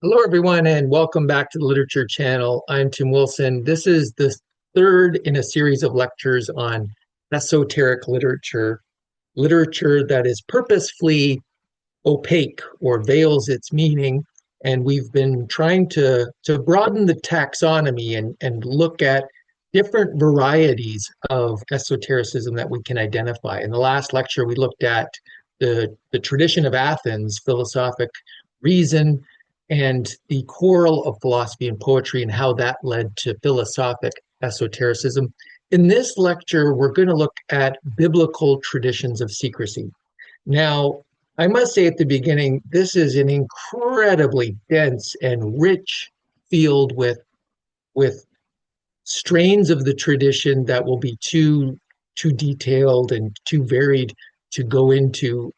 Hello, everyone, and welcome back to the Literature Channel. I'm Tim Wilson. This is the third in a series of lectures on esoteric literature, literature that is purposefully opaque or veils its meaning. And we've been trying to broaden the taxonomy and look at different varieties of esotericism that we can identify. In the last lecture, we looked at the tradition of Athens, philosophic reason, and the quarrel of philosophy and poetry and how that led to philosophic esotericism. In this lecture, we're going to look at biblical traditions of secrecy. Now, I must say at the beginning, this is an incredibly dense and rich field with strains of the tradition that will be too detailed and too varied to go into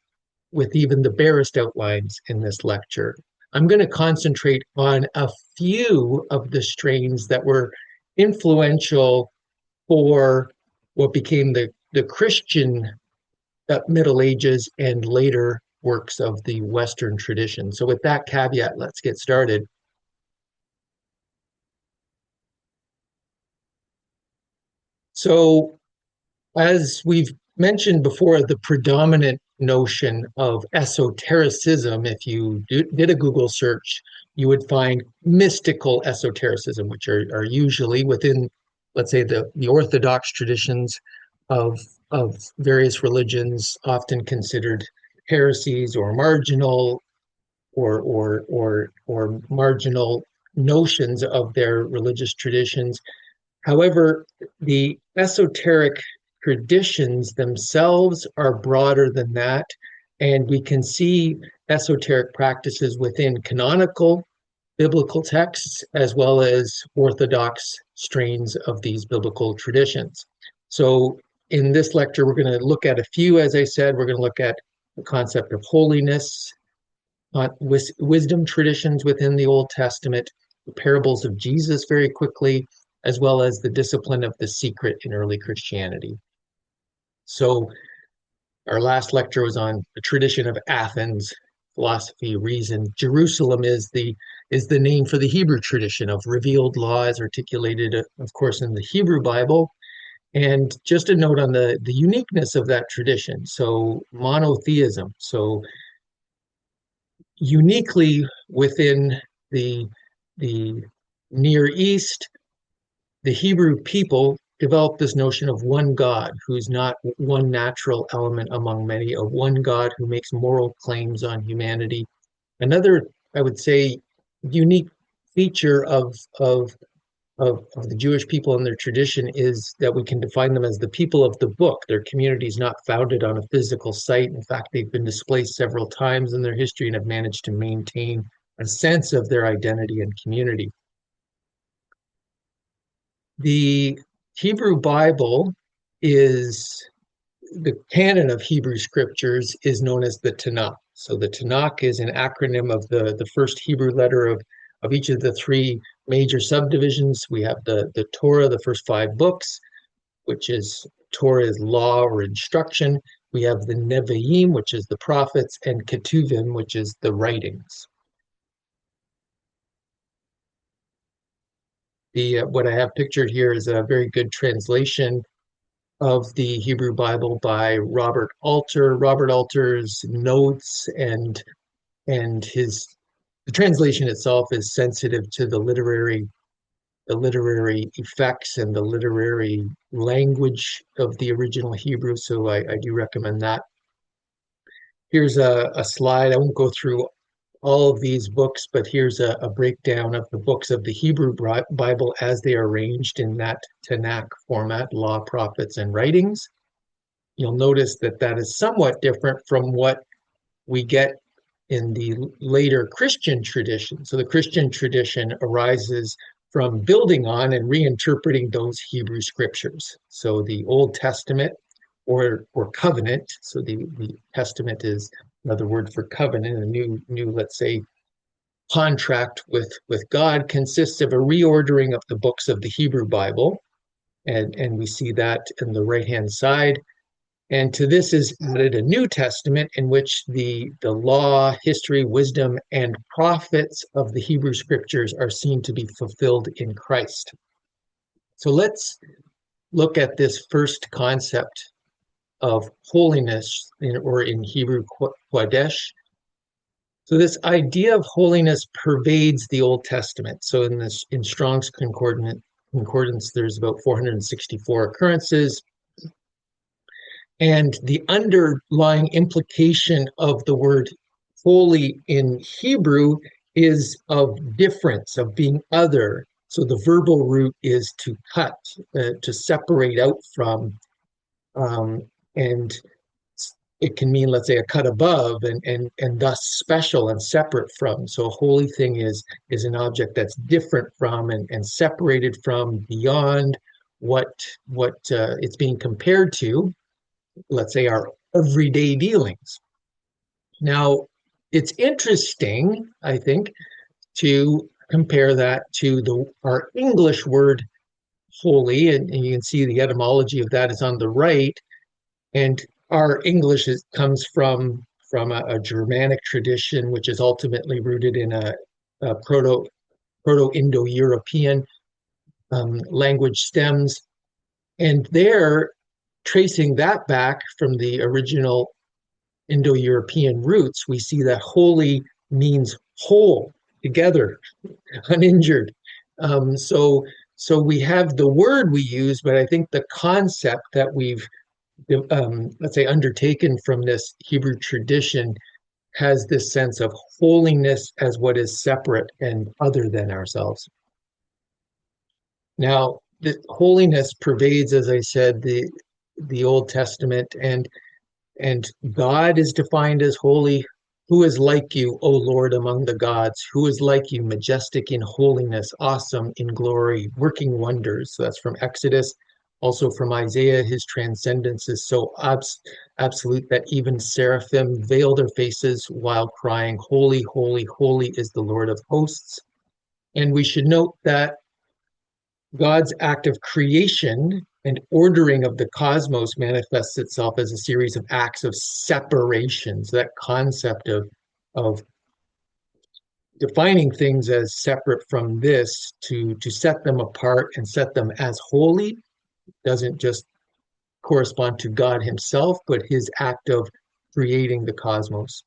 with even the barest outlines in this lecture. I'm going to concentrate on a few of the strains that were influential for what became the Christian Middle Ages and later works of the Western tradition. So, with that caveat, let's get started. So, as we've mentioned before, the predominant notion of esotericism, if you did a Google search, you would find mystical esotericism, which are usually within, let's say, the Orthodox traditions of, of various religions, often considered heresies or marginal or marginal notions of their religious traditions. However, the esoteric traditions themselves are broader than that, and we can see esoteric practices within canonical biblical texts as well as orthodox strains of these biblical traditions. So, in this lecture, we're going to look at a few, as I said, we're going to look at the concept of holiness, wisdom traditions within the Old Testament, the parables of Jesus very quickly, as well as the discipline of the secret in early Christianity. So, our last lecture was on the tradition of Athens, philosophy, reason. Jerusalem is the name for the Hebrew tradition of revealed law as articulated, of course, in the Hebrew Bible. And just a note on the uniqueness of that tradition. So, monotheism. So, uniquely within the the Near East, the Hebrew people developed this notion of one God, who's not one natural element among many, of one God who makes moral claims on humanity. Another, I would say, unique feature of the Jewish people and their tradition is that we can define them as the people of the book. Their community is not founded on a physical site. In fact, they've been displaced several times in their history and have managed to maintain a sense of their identity and community. The Hebrew Bible is the canon of Hebrew scriptures is known as the TaNaKh. So the TaNaKh is an acronym of the first Hebrew letter of each of the three major subdivisions. We have the Torah, the first five books, which is Torah is law or instruction. We have the Nevi'im, which is the prophets, and Ketuvim, which is the writings. What I have pictured here is a very good translation of the Hebrew Bible by Robert Alter. Robert Alter's notes and his the translation itself is sensitive to the literary effects and the literary language of the original Hebrew. So I do recommend that. Here's a slide. I won't go through all of these books, but here's a breakdown of the books of the Hebrew Bible as they are arranged in that TaNaKh format, law, prophets, and writings. You'll notice that that is somewhat different from what we get in the later Christian tradition. So the Christian tradition arises from building on and reinterpreting those Hebrew scriptures. So the Old Testament or covenant, so the Testament is another word for covenant, a new let's say contract with God consists of a reordering of the books of the Hebrew Bible. And we see that in the right hand side. And to this is added a New Testament in which the law, history, wisdom, and prophets of the Hebrew scriptures are seen to be fulfilled in Christ. So let's look at this first concept of holiness, or in Hebrew, Qodesh. So this idea of holiness pervades the Old Testament. So in Strong's concordance, there's about 464 occurrences. And the underlying implication of the word holy in Hebrew is of difference, of being other. So the verbal root is to cut, to separate out from, and it can mean, let's say, a cut above, and thus special and separate from. So a holy thing is an object that's different from and separated from, beyond what it's being compared to, let's say, our everyday dealings. Now, it's interesting, I think, to compare that to our English word holy, and you can see the etymology of that is on the right. And our English comes from a Germanic tradition, which is ultimately rooted in a Proto-Indo-European language stems. And they're tracing that back from the original Indo-European roots. We see that holy means whole, together, uninjured. So we have the word we use, but I think the concept that we've let's say, undertaken from this Hebrew tradition has this sense of holiness as what is separate and other than ourselves. Now, the holiness pervades, as I said, the Old Testament, and God is defined as holy. Who is like you, O Lord, among the gods? Who is like you, majestic in holiness, awesome in glory, working wonders? So that's from Exodus. Also from Isaiah, his transcendence is so absolute that even seraphim veil their faces while crying, holy, holy, holy is the Lord of hosts. And we should note that God's act of creation and ordering of the cosmos manifests itself as a series of acts of separation. So that concept of defining things as separate from this, to set them apart and set them as holy, doesn't just correspond to God himself, but his act of creating the cosmos.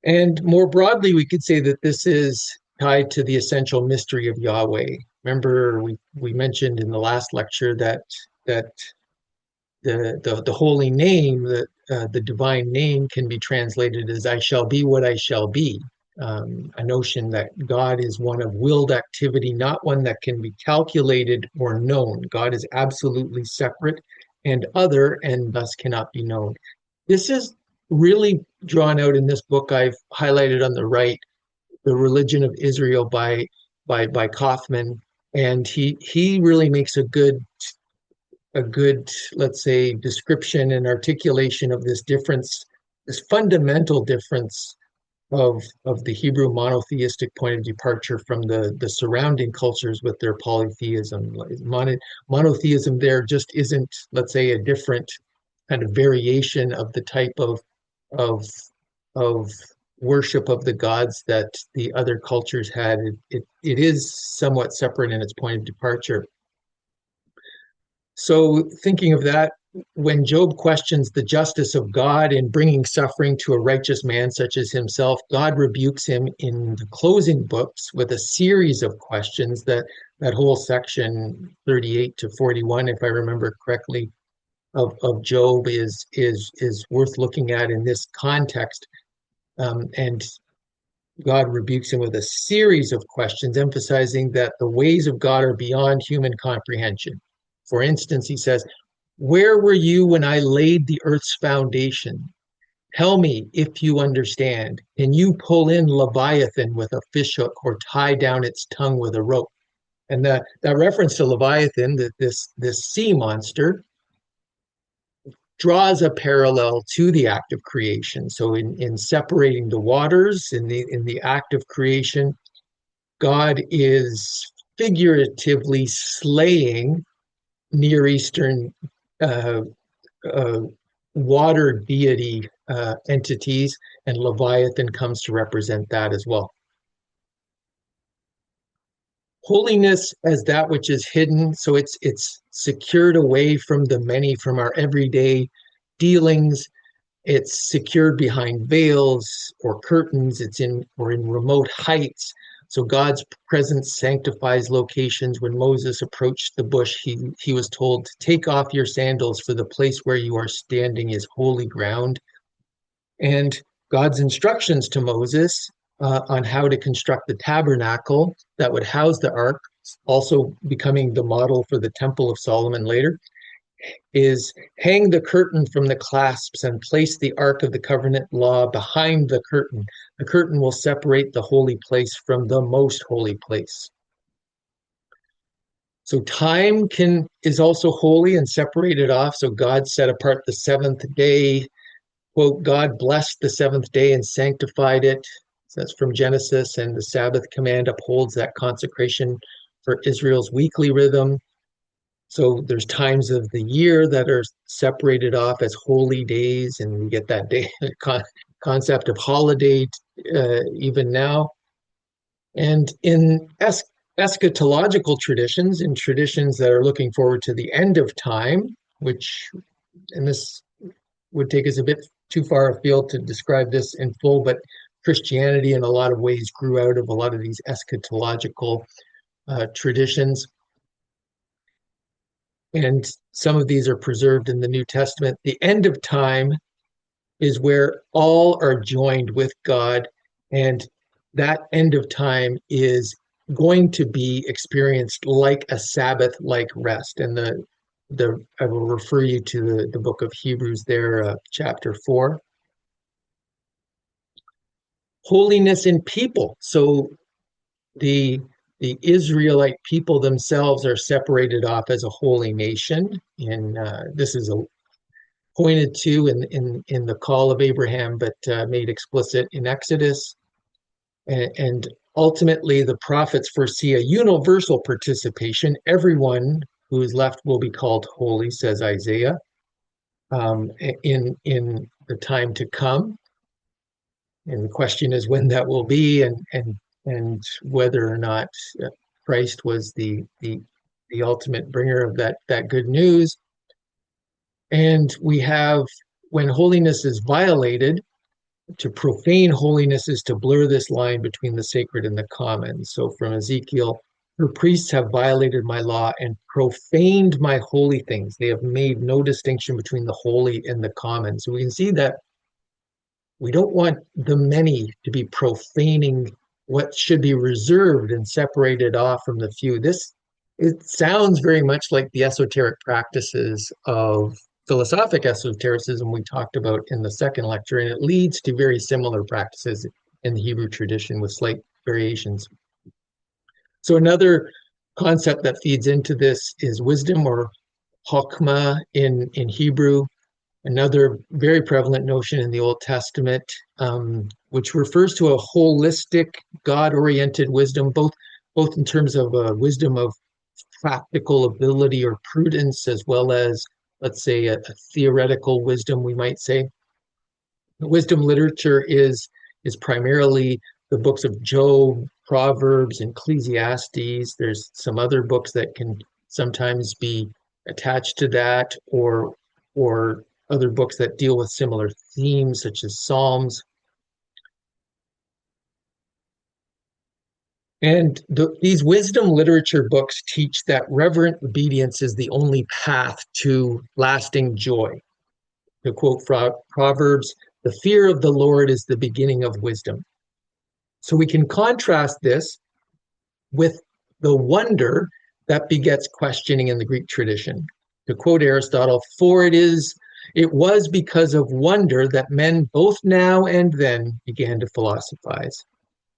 And more broadly, we could say that this is tied to the essential mystery of Yahweh. Remember, we mentioned in the last lecture that the holy name, the divine name, can be translated as "I shall be what I shall be." A notion that God is one of willed activity, not one that can be calculated or known. God is absolutely separate and other, and thus cannot be known. This is really drawn out in this book I've highlighted on the right, "The Religion of Israel" by Kaufman, and he really makes a good, let's say, description and articulation of this difference, this fundamental difference of the Hebrew monotheistic point of departure from the surrounding cultures with their polytheism. Monotheism there just isn't, let's say, a different kind of variation of the type of of worship of the gods that the other cultures had. It is somewhat separate in its point of departure. So thinking of that, when Job questions the justice of God in bringing suffering to a righteous man such as himself, God rebukes him in the closing books with a series of questions. That whole section 38 to 41, if I remember correctly, of Job is worth looking at in this context. And God rebukes him with a series of questions, emphasizing that the ways of God are beyond human comprehension. For instance, he says, "Where were you when I laid the earth's foundation? Tell me if you understand. Can you pull in Leviathan with a fishhook or tie down its tongue with a rope?" And that reference to Leviathan, that this sea monster, draws a parallel to the act of creation. So in separating the waters, in the act of creation, God is figuratively slaying Near Eastern uh, uh, water deity entities, and Leviathan comes to represent that as well. Holiness as that which is hidden, so it's secured away from the many, from our everyday dealings. It's secured behind veils or curtains. It's in or in remote heights. So God's presence sanctifies locations. When Moses approached the bush, he was told to take off your sandals, for the place where you are standing is holy ground. And God's instructions to Moses on how to construct the tabernacle that would house the ark, also becoming the model for the Temple of Solomon later, is hang the curtain from the clasps and place the Ark of the Covenant law behind the curtain. The curtain will separate the holy place from the most holy place. So time is also holy and separated off. So God set apart the seventh day. Quote, God blessed the seventh day and sanctified it. So that's from Genesis, and the Sabbath command upholds that consecration for Israel's weekly rhythm. So there's times of the year that are separated off as holy days, and we get that day concept of holiday even now. And in eschatological traditions, in traditions that are looking forward to the end of time, which, and this would take us a bit too far afield to describe this in full, but Christianity in a lot of ways grew out of a lot of these eschatological traditions. And some of these are preserved in the New Testament. The end of time is where all are joined with God, and that end of time is going to be experienced like a Sabbath-like rest. And I will refer you to the book of Hebrews there, chapter 4. Holiness in people. So the Israelite people themselves are separated off as a holy nation, and this is pointed to in the call of Abraham, but made explicit in Exodus. And ultimately, the prophets foresee a universal participation. Everyone who is left will be called holy, says Isaiah, in the time to come. And the question is when that will be, and whether or not Christ was the ultimate bringer of that good news. And we have, when holiness is violated, to profane holiness is to blur this line between the sacred and the common. So from Ezekiel, your priests have violated my law and profaned my holy things. They have made no distinction between the holy and the common. So we can see that we don't want the many to be profaning what should be reserved and separated off from the few. It sounds very much like the esoteric practices of philosophic esotericism we talked about in the second lecture, and it leads to very similar practices in the Hebrew tradition with slight variations. So another concept that feeds into this is wisdom, or Chokmah in Hebrew, another very prevalent notion in the Old Testament, which refers to a holistic, God-oriented wisdom, both in terms of wisdom of practical ability or prudence, as well as, let's say, a theoretical wisdom, we might say. The wisdom literature is primarily the books of Job, Proverbs, and Ecclesiastes. There's some other books that can sometimes be attached to that, or other books that deal with similar themes, such as Psalms. And these wisdom literature books teach that reverent obedience is the only path to lasting joy. To quote Proverbs, the fear of the Lord is the beginning of wisdom. So we can contrast this with the wonder that begets questioning in the Greek tradition. To quote Aristotle, for it was because of wonder that men both now and then began to philosophize.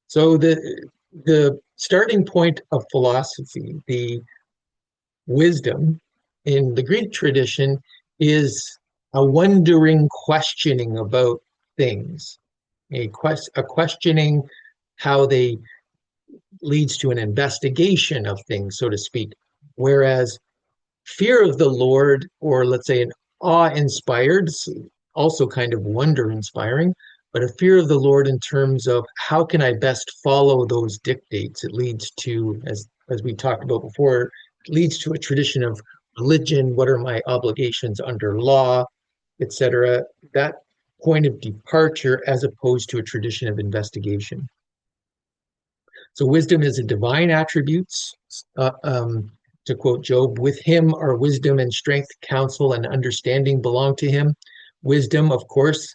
So the starting point of philosophy, the wisdom in the Greek tradition, is a wondering questioning about things, a questioning how they leads to an investigation of things, so to speak. Whereas fear of the Lord, or let's say an awe-inspired, also kind of wonder-inspiring, but a fear of the Lord in terms of how can I best follow those dictates. It leads to, as we talked about before, it leads to a tradition of religion. What are my obligations under law, etc. That point of departure as opposed to a tradition of investigation. So wisdom is a divine attribute. To quote Job, with him are wisdom and strength, counsel and understanding belong to him. Wisdom, of course,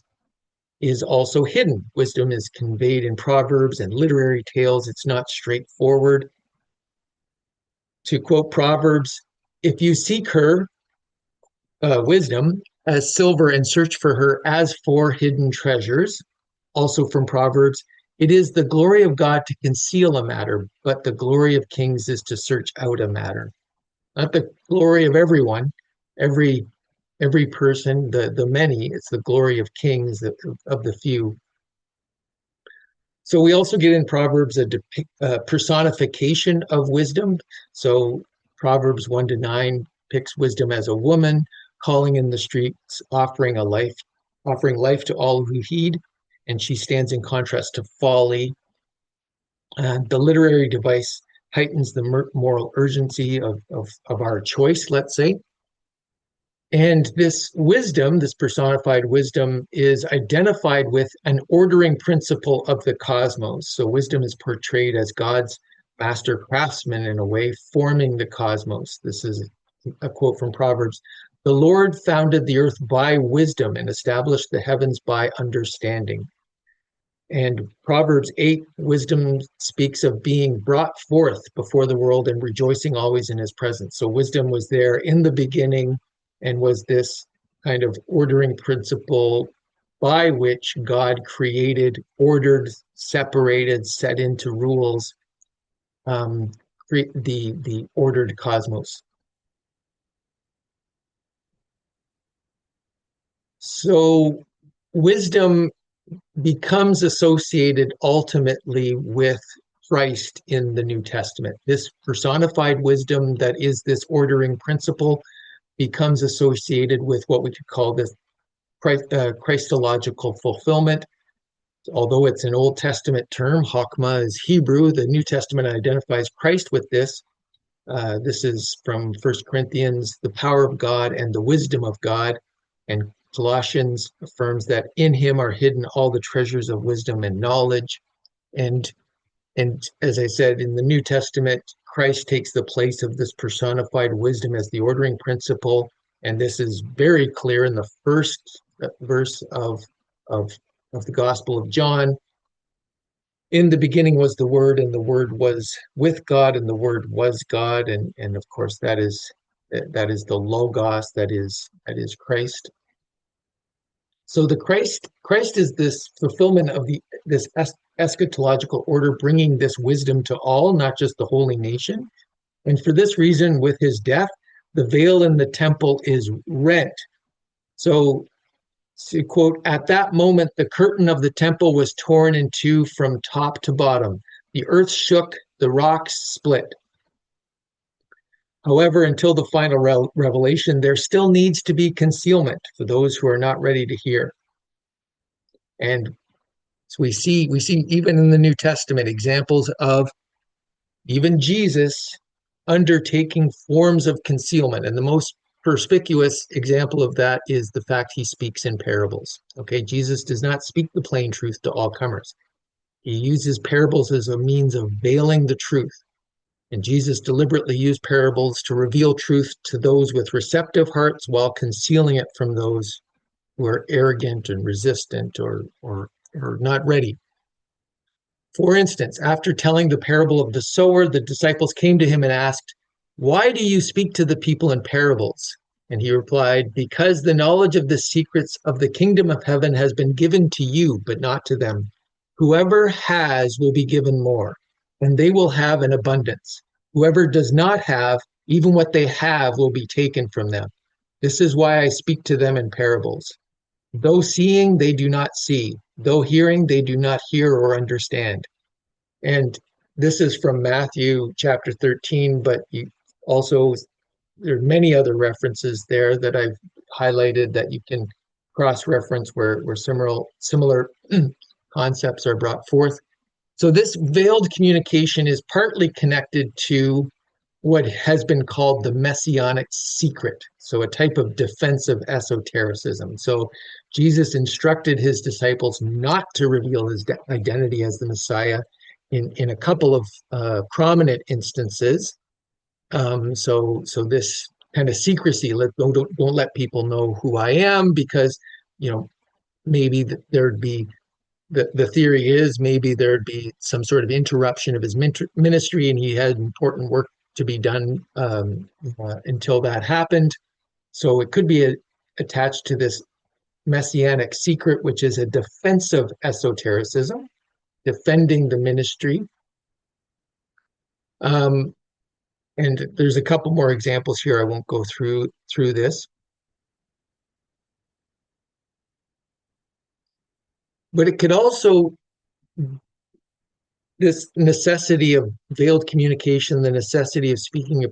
is also hidden. Wisdom is conveyed in proverbs and literary tales. It's not straightforward. To quote Proverbs, if you seek her, wisdom, as silver and search for her as for hidden treasures. Also from Proverbs, it is the glory of God to conceal a matter, but the glory of kings is to search out a matter. Not the glory of everyone, every person, the many. It's the glory of kings, of the few. So we also get in Proverbs a personification of wisdom. So Proverbs 1-9 picks wisdom as a woman, calling in the streets, offering life to all who heed, and she stands in contrast to folly. The literary device heightens the moral urgency of our choice, let's say. And this wisdom, this personified wisdom, is identified with an ordering principle of the cosmos. So wisdom is portrayed as God's master craftsman in a way, forming the cosmos. This is a quote from Proverbs. The Lord founded the earth by wisdom and established the heavens by understanding. And Proverbs 8, wisdom speaks of being brought forth before the world and rejoicing always in his presence. So wisdom was there in the beginning and was this kind of ordering principle by which God created, ordered, separated, set into rules, the ordered cosmos. So wisdom becomes associated ultimately with Christ in the New Testament. This personified wisdom that is this ordering principle becomes associated with what we could call this Christological fulfillment. Although it's an Old Testament term, Chokmah is Hebrew, the New Testament identifies Christ with this. This is from 1 Corinthians, the power of God and the wisdom of God. And Colossians affirms that in him are hidden all the treasures of wisdom and knowledge. And as I said, in the New Testament, Christ takes the place of this personified wisdom as the ordering principle. And this is very clear in the first verse of the Gospel of John. In the beginning was the Word, and the Word was with God, and the Word was God. And of course, that is the Logos, that is Christ. So the Christ is this fulfillment of this eschatological order, bringing this wisdom to all, not just the holy nation. And for this reason, with his death, the veil in the temple is rent. So, to quote, at that moment, the curtain of the temple was torn in two from top to bottom. The earth shook, the rocks split. However, until the final revelation, there still needs to be concealment for those who are not ready to hear. And so we see even in the New Testament examples of even Jesus undertaking forms of concealment. And the most perspicuous example of that is the fact he speaks in parables. Okay, Jesus does not speak the plain truth to all comers. He uses parables as a means of veiling the truth. And Jesus deliberately used parables to reveal truth to those with receptive hearts while concealing it from those who are arrogant and resistant or not ready. For instance, after telling the parable of the sower, the disciples came to him and asked, "Why do you speak to the people in parables?" And he replied, "Because the knowledge of the secrets of the kingdom of heaven has been given to you, but not to them. Whoever has will be given more, and they will have an abundance. Whoever does not have, even what they have will be taken from them. This is why I speak to them in parables. Though seeing, they do not see. Though hearing, they do not hear or understand." And this is from Matthew chapter 13, but you also there are many other references there that I've highlighted that you can cross-reference where similar concepts are brought forth. So this veiled communication is partly connected to what has been called the messianic secret, so a type of defensive esotericism. So Jesus instructed his disciples not to reveal his identity as the Messiah in a couple of prominent instances. So this kind of secrecy, don't let people know who I am, because maybe there'd be the theory is maybe there'd be some sort of interruption of his ministry, and he had important work to be done until that happened. So it could be attached to this messianic secret, which is a defensive esotericism, defending the ministry. And there's a couple more examples here. I won't go through this. But it could also, this necessity of veiled communication, the necessity of speaking of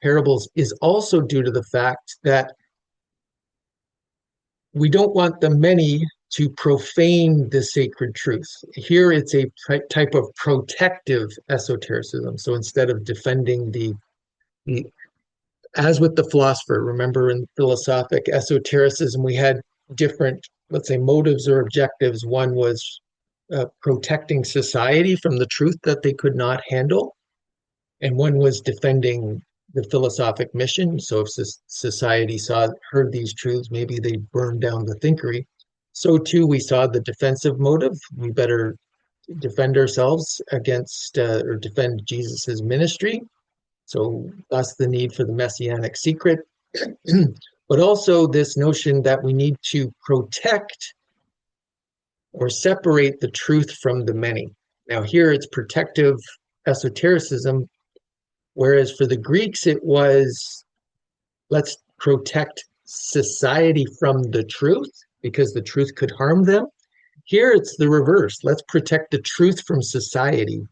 parables, is also due to the fact that we don't want the many to profane the sacred truth. Here it's a type of protective esotericism. So instead of defending the as with the philosopher, remember in philosophic esotericism, we had different, let's say, motives or objectives. One was protecting society from the truth that they could not handle, and one was defending the philosophic mission. So if society heard these truths, maybe they'd burn down the thinkery. So too, we saw the defensive motive. We better defend ourselves against or defend Jesus's ministry. So thus the need for the messianic secret, but also this notion that we need to protect or separate the truth from the many. Now here it's protective esotericism, whereas for the Greeks it was, let's protect society from the truth because the truth could harm them. Here it's the reverse. Let's protect the truth from society.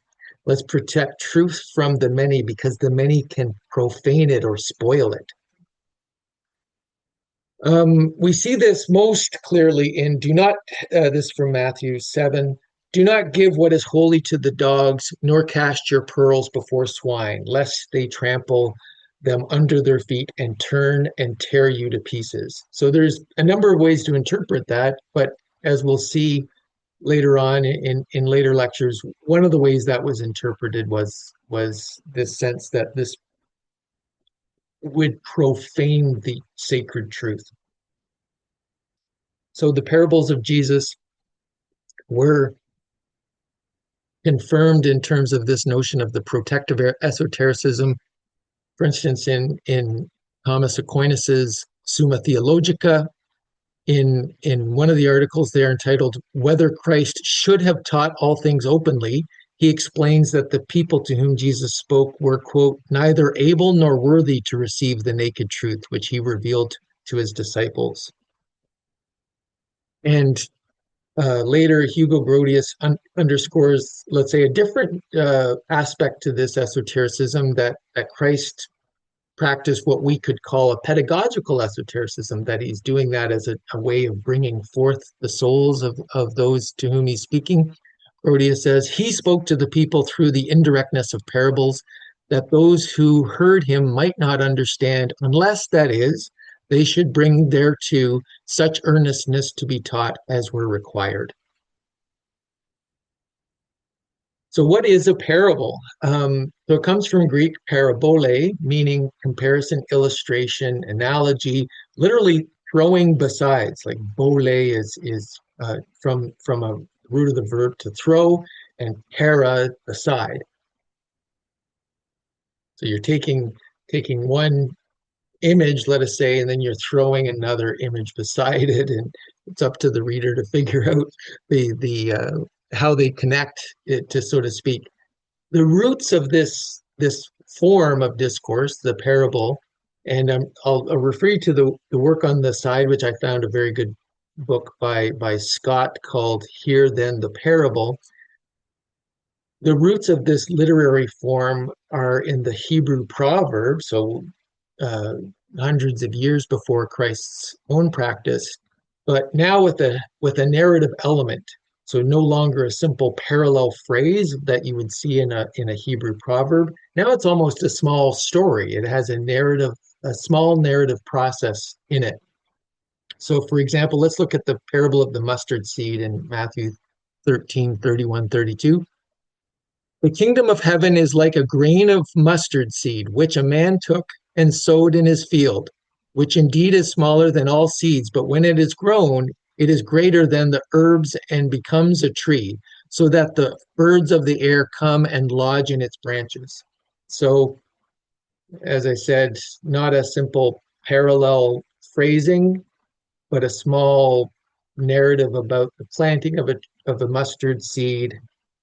Let's protect truth from the many because the many can profane it or spoil it. We see this most clearly in this from Matthew 7, do not give what is holy to the dogs, nor cast your pearls before swine, lest they trample them under their feet and turn and tear you to pieces. So there's a number of ways to interpret that, but as we'll see later on in later lectures, one of the ways that was interpreted was this sense that this would profane the sacred truth. So the parables of Jesus were confirmed in terms of this notion of the protective esotericism. For instance, in Thomas Aquinas's Summa Theologica, in one of the articles there entitled Whether Christ Should Have Taught All Things Openly, he explains that the people to whom Jesus spoke were, quote, neither able nor worthy to receive the naked truth which he revealed to his disciples. And later, Hugo Grotius underscores, let's say, a different aspect to this esotericism, that Christ practiced what we could call a pedagogical esotericism, that he's doing that as a way of bringing forth the souls of those to whom he's speaking. Grotius says, he spoke to the people through the indirectness of parables, that those who heard him might not understand, unless, that is, they should bring thereto such earnestness to be taught as were required. So what is a parable? So it comes from Greek parabole, meaning comparison, illustration, analogy, literally throwing besides. Like bole is from a root of the verb to throw, and para, aside. So you're taking one image, let us say, and then you're throwing another image beside it, and it's up to the reader to figure out the how they connect it, to so to speak. The roots of this form of discourse, the parable, and I'll refer you to the work on the side, which I found a very good book by Scott called Here Then the Parable. The roots of this literary form are in the Hebrew proverb. So hundreds of years before Christ's own practice, but now with a narrative element. So no longer a simple parallel phrase that you would see in a Hebrew proverb. Now it's almost a small story. It has a small narrative process in it. So for example, let's look at the parable of the mustard seed in Matthew 13, 31, 32. The kingdom of heaven is like a grain of mustard seed, which a man took and sowed in his field, which indeed is smaller than all seeds, but when it is grown, it is greater than the herbs and becomes a tree, so that the birds of the air come and lodge in its branches. So, as I said, not a simple parallel phrasing, but a small narrative about the planting of a mustard seed,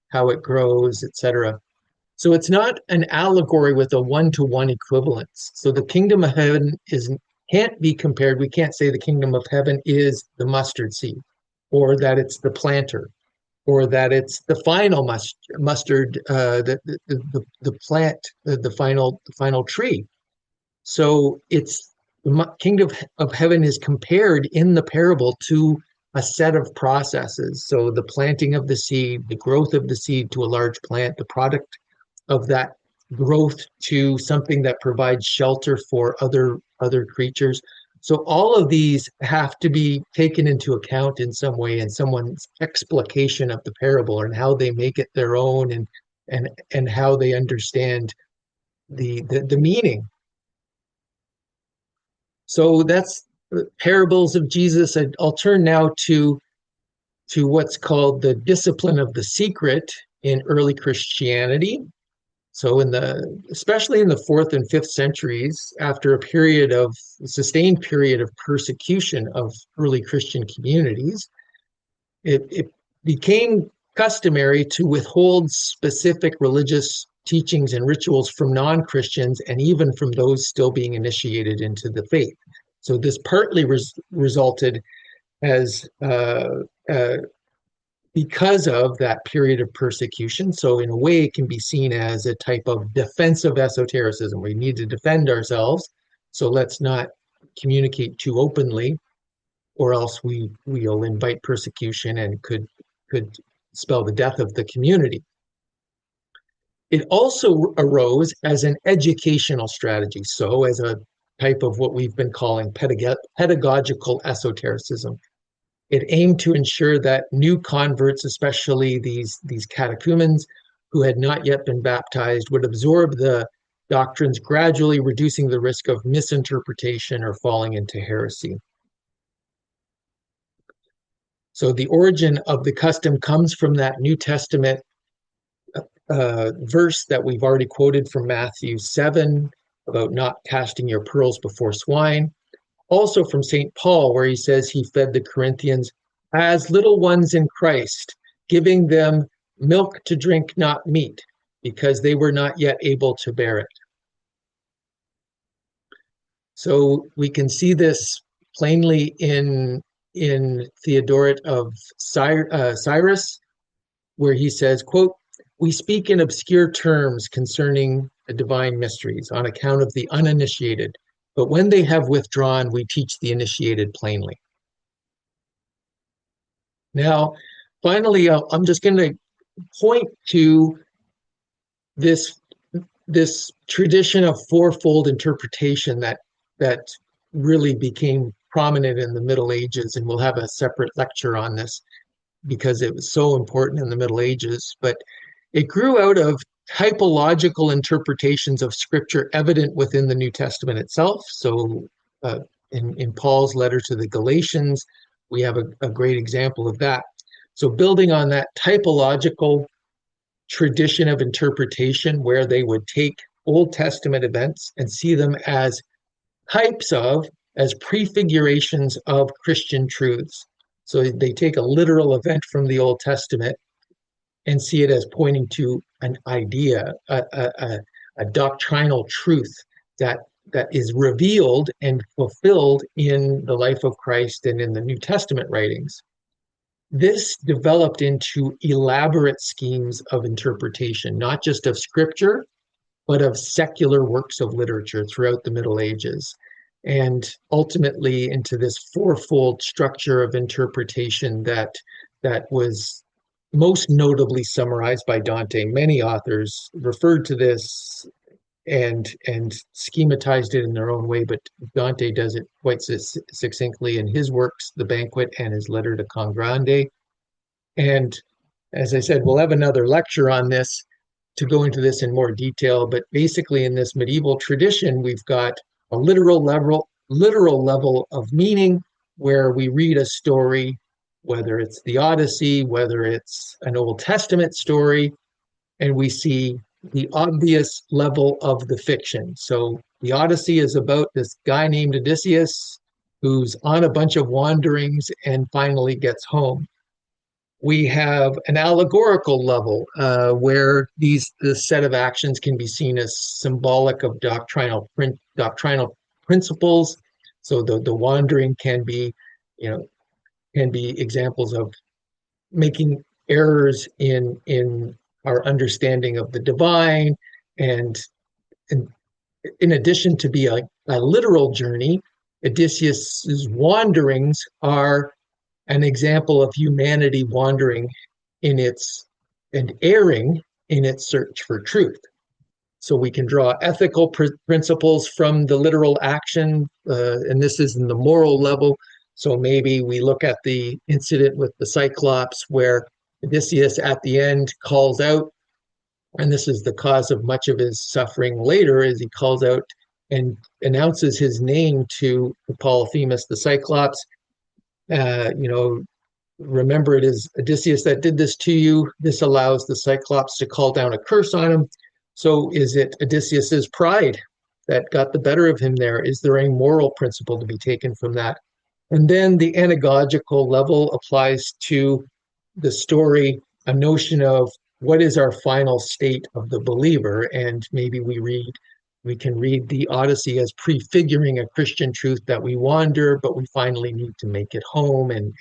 how it grows, etc. So it's not an allegory with a one-to-one equivalence. So the kingdom of heaven can't be compared. We can't say the kingdom of heaven is the mustard seed, or that it's the planter, or that it's the final mustard, the plant, the final tree. So it's the kingdom of heaven is compared in the parable to a set of processes. So the planting of the seed, the growth of the seed to a large plant, the product of that growth to something that provides shelter for other creatures. So all of these have to be taken into account in some way in someone's explication of the parable, and how they make it their own, and how they understand the meaning. So that's parables of Jesus. I'll turn now to what's called the discipline of the secret in early Christianity. So especially in the 4th and 5th centuries, after a sustained period of persecution of early Christian communities, it became customary to withhold specific religious teachings and rituals from non-Christians, and even from those still being initiated into the faith. So this partly resulted as because of that period of persecution. So in a way, it can be seen as a type of defensive esotericism. We need to defend ourselves, so let's not communicate too openly, or else we'll invite persecution and could spell the death of the community. It also arose as an educational strategy, so as a type of what we've been calling pedagogical esotericism. It aimed to ensure that new converts, especially these catechumens who had not yet been baptized, would absorb the doctrines, gradually reducing the risk of misinterpretation or falling into heresy. So the origin of the custom comes from that New Testament verse that we've already quoted from Matthew 7 about not casting your pearls before swine. Also from St. Paul, where he says he fed the Corinthians as little ones in Christ, giving them milk to drink, not meat, because they were not yet able to bear it. So we can see this plainly in Theodoret of Cyrus, where he says, quote, "We speak in obscure terms concerning the divine mysteries on account of the uninitiated, but when they have withdrawn, we teach the initiated plainly." Now, finally, I'm just going to point to this tradition of fourfold interpretation that really became prominent in the Middle Ages, and we'll have a separate lecture on this because it was so important in the Middle Ages. But it grew out of typological interpretations of Scripture evident within the New Testament itself. So in Paul's letter to the Galatians, we have a great example of that. So building on that typological tradition of interpretation, where they would take Old Testament events and see them as as prefigurations of Christian truths. So they take a literal event from the Old Testament and see it as pointing to an idea, a doctrinal truth that is revealed and fulfilled in the life of Christ and in the New Testament writings. This developed into elaborate schemes of interpretation, not just of Scripture, but of secular works of literature throughout the Middle Ages, and ultimately into this fourfold structure of interpretation that was most notably summarized by Dante. Many authors referred to this and schematized it in their own way, but Dante does it quite succinctly in his works, The Banquet and his letter to Congrande. And as I said, we'll have another lecture on this to go into this in more detail. But basically, in this medieval tradition, we've got a literal level of meaning where we read a story, whether it's the Odyssey, whether it's an Old Testament story, and we see the obvious level of the fiction. So the Odyssey is about this guy named Odysseus who's on a bunch of wanderings and finally gets home. We have an allegorical level where the set of actions can be seen as symbolic of doctrinal principles. So the wandering can be, can be examples of making errors in our understanding of the divine, and in addition to be a literal journey, Odysseus's wanderings are an example of humanity wandering and erring in its search for truth. So we can draw ethical principles from the literal action, and this is in the moral level. So maybe we look at the incident with the Cyclops where Odysseus at the end calls out, and this is the cause of much of his suffering later, as he calls out and announces his name to Polyphemus the Cyclops. Remember, it is Odysseus that did this to you. This allows the Cyclops to call down a curse on him. So is it Odysseus's pride that got the better of him there? Is there a moral principle to be taken from that? And then the anagogical level applies to the story, a notion of what is our final state of the believer. And maybe we can read the Odyssey as prefiguring a Christian truth that we wander, but we finally need to make it home and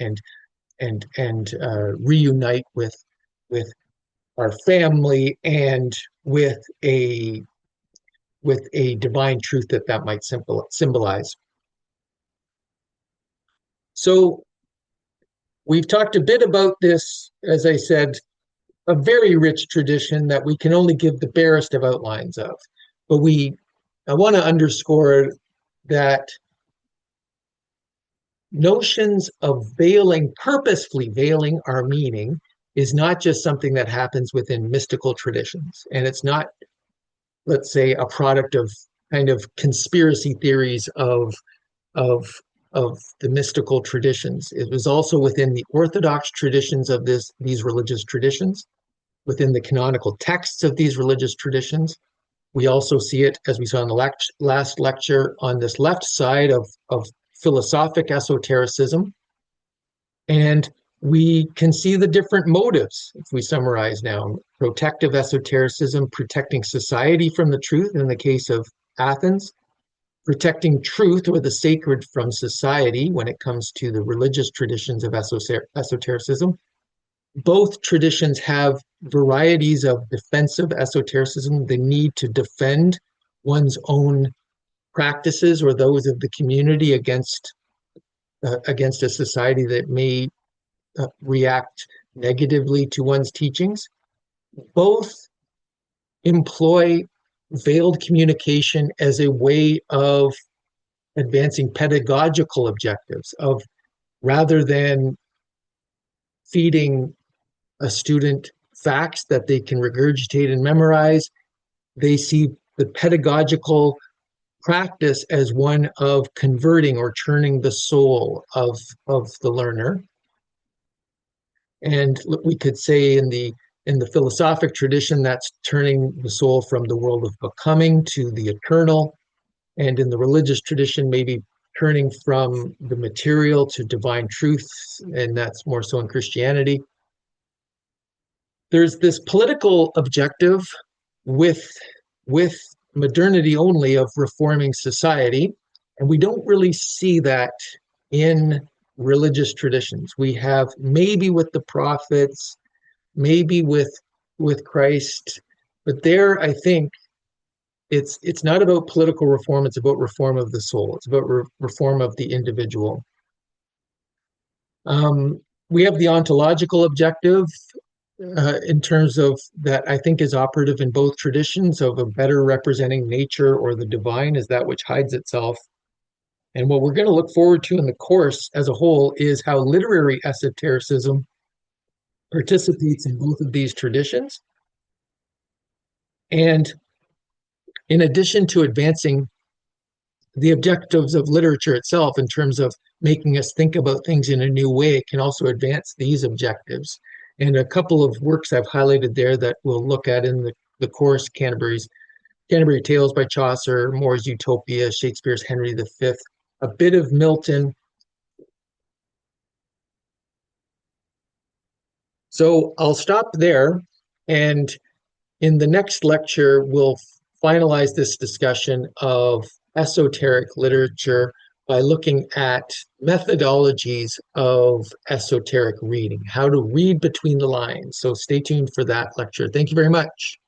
reunite with our family and with a divine truth that might symbolize. So we've talked a bit about this, as I said, a very rich tradition that we can only give the barest of outlines of. But I want to underscore that notions of purposefully veiling our meaning is not just something that happens within mystical traditions. And it's not, let's say, a product of kind of conspiracy theories of the mystical traditions. It was also within the orthodox traditions of these religious traditions, within the canonical texts of these religious traditions. We also see it, as we saw in the last lecture, on this left side of philosophic esotericism. And we can see the different motives, if we summarize now. Protective esotericism, protecting society from the truth in the case of Athens, protecting truth or the sacred from society when it comes to the religious traditions of esotericism. Both traditions have varieties of defensive esotericism, the need to defend one's own practices or those of the community against a society that may react negatively to one's teachings. Both employ veiled communication as a way of advancing pedagogical objectives, of rather than feeding a student facts that they can regurgitate and memorize, they see the pedagogical practice as one of converting or turning the soul of the learner. And we could say in the philosophic tradition, that's turning the soul from the world of becoming to the eternal. And in the religious tradition, maybe turning from the material to divine truth, and that's more so in Christianity. There's this political objective with modernity only of reforming society, and we don't really see that in religious traditions. We have maybe with the prophets, maybe with Christ, but there I think it's not about political reform, it's about reform of the soul. It's about reform of the individual. Um, we have the ontological objective in terms of that I think is operative in both traditions of a better representing nature or the divine as that which hides itself. And what we're going to look forward to in the course as a whole is how literary esotericism participates in both of these traditions. And in addition to advancing the objectives of literature itself in terms of making us think about things in a new way, it can also advance these objectives. And a couple of works I've highlighted there that we'll look at in the course, Canterbury Tales by Chaucer, More's Utopia, Shakespeare's Henry V, a bit of Milton. So I'll stop there, and in the next lecture, we'll finalize this discussion of esoteric literature by looking at methodologies of esoteric reading, how to read between the lines. So stay tuned for that lecture. Thank you very much.